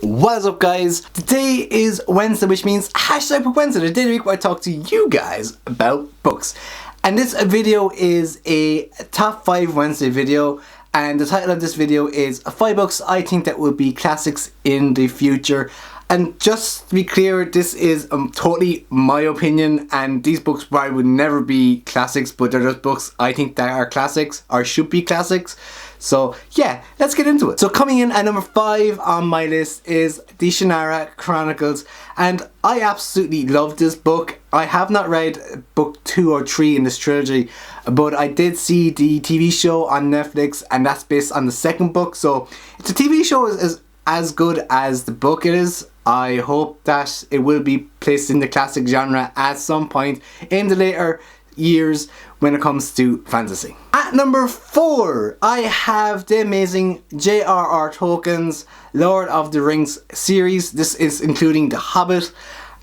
What is up, guys? Today is Wednesday, which means hashtag Book Wednesday, the day of the week where I talk to you guys about books. And this video is a top 5 Wednesday video, and the title of this video is 5 books I think that will be classics in the future. And just to be clear, this is totally my opinion, and these books probably would never be classics, but they're just books I think that are classics or should be classics. So yeah, let's get into it. So coming in at number 5 on my list is the Shannara Chronicles, and I absolutely love this book. I have not read book 2 or 3 in this trilogy, but I did see the TV show on Netflix, and that's based on the second book. So if the TV show is as good as the book is, I hope that it will be placed in the classic genre at some point in the later years when it comes to fantasy. At number 4, I have the amazing J.R.R. Tolkien's Lord of the Rings series. This is including The Hobbit,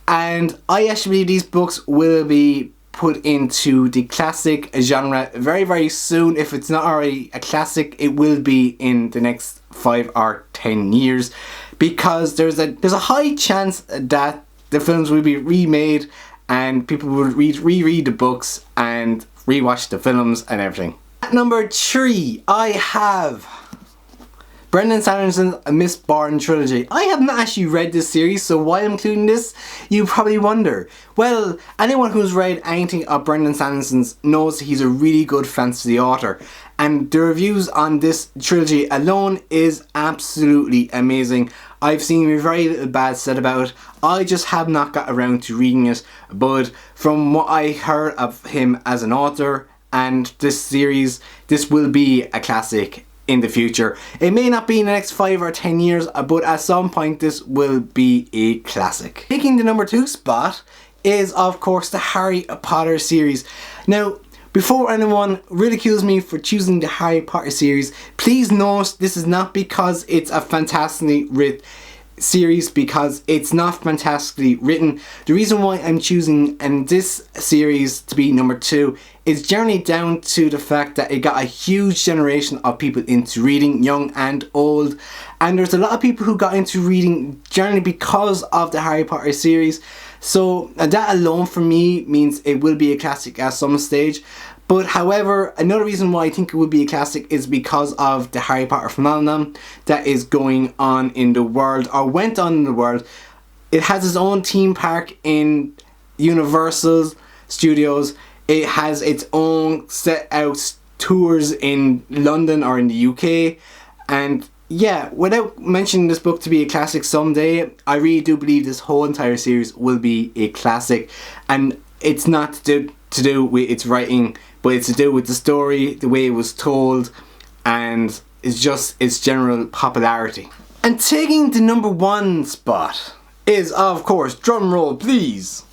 and I actually believe these books will be put into the classic genre very, very soon. If it's not already a classic, it will be in the next 5 or 10 years, because there's a high chance that the films will be remade and people will reread the books and rewatch the films and everything. At number 3, I have Brandon Sanderson's Mistborn trilogy. I have not actually read this series, so why I'm including this, you probably wonder. Well, anyone who's read anything of Brandon Sanderson's knows he's a really good fantasy author, and the reviews on this trilogy alone is absolutely amazing. I've seen very little bad said about it. I just have not got around to reading it, but from what I heard of him as an author and this series, this will be a classic in the future. It may not be in the next 5 or 10 years, but at some point this will be a classic. Taking the number 2 spot is of course the Harry Potter series. Now, before anyone ridicules me for choosing the Harry Potter series, please note this is not because it's a fantastically written series, because it's not fantastically written. The reason why I'm choosing this series to be number 2 is generally down to the fact that it got a huge generation of people into reading, young and old, and there's a lot of people who got into reading generally because of the Harry Potter series. So that alone for me means it will be a classic at some stage. But however, another reason why I think it would be a classic is because of the Harry Potter phenomenon that is going on in the world, or went on in the world. It has its own theme park in Universal Studios. It has its own set out tours in London or in the UK. And yeah, without mentioning this book to be a classic someday, I really do believe this whole entire series will be a classic. And it's not to do with its writing, but it's to do with the story, the way it was told, and it's just its general popularity. And taking the number 1 spot is, of course, drum roll please,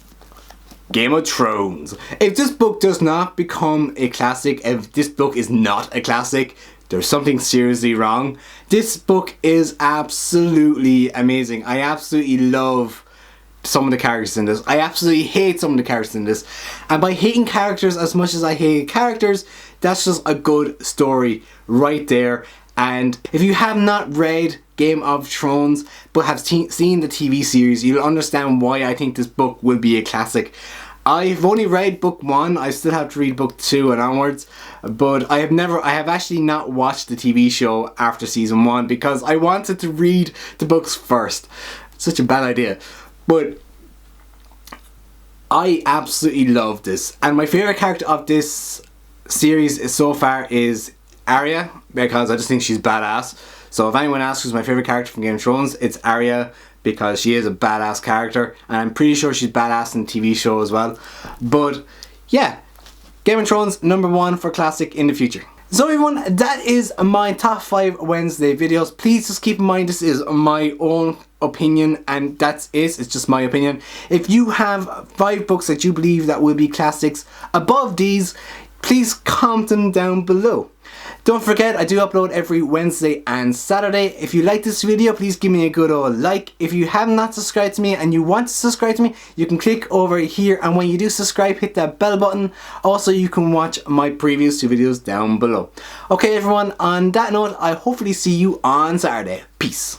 Game of Thrones. If this book does not become a classic, if this book is not a classic, there's something seriously wrong. This book is absolutely amazing. I absolutely love some of the characters in this. I absolutely hate some of the characters in this. And by hating characters as much as I hate characters, that's just a good story right there. And if you have not read Game of Thrones but have seen the TV series, you'll understand why I think this book will be a classic. I've only read book 1, I still have to read book 2 and onwards, but I have actually not watched the TV show after season 1 because I wanted to read the books first. Such a bad idea. But I absolutely love this, and my favourite character of this series so far is Arya, because I just think she's badass. So if anyone asks who's my favourite character from Game of Thrones, it's Arya, because she is a badass character, and I'm pretty sure she's badass in the TV show as well. But yeah, Game of Thrones number 1 for classic in the future. So everyone, that is my top 5 Wednesday videos. Please just keep in mind this is my own opinion, and that's it. It's just my opinion. If you have 5 books that you believe that will be classics above these, please comment them down below. Don't forget, I do upload every Wednesday and Saturday. If you like this video, please give me a good old like. If you have not subscribed to me and you want to subscribe to me, you can click over here, and when you do subscribe, hit that bell button. Also, you can watch my previous 2 videos down below. Okay everyone, on that note, I hopefully see you on Saturday. Peace.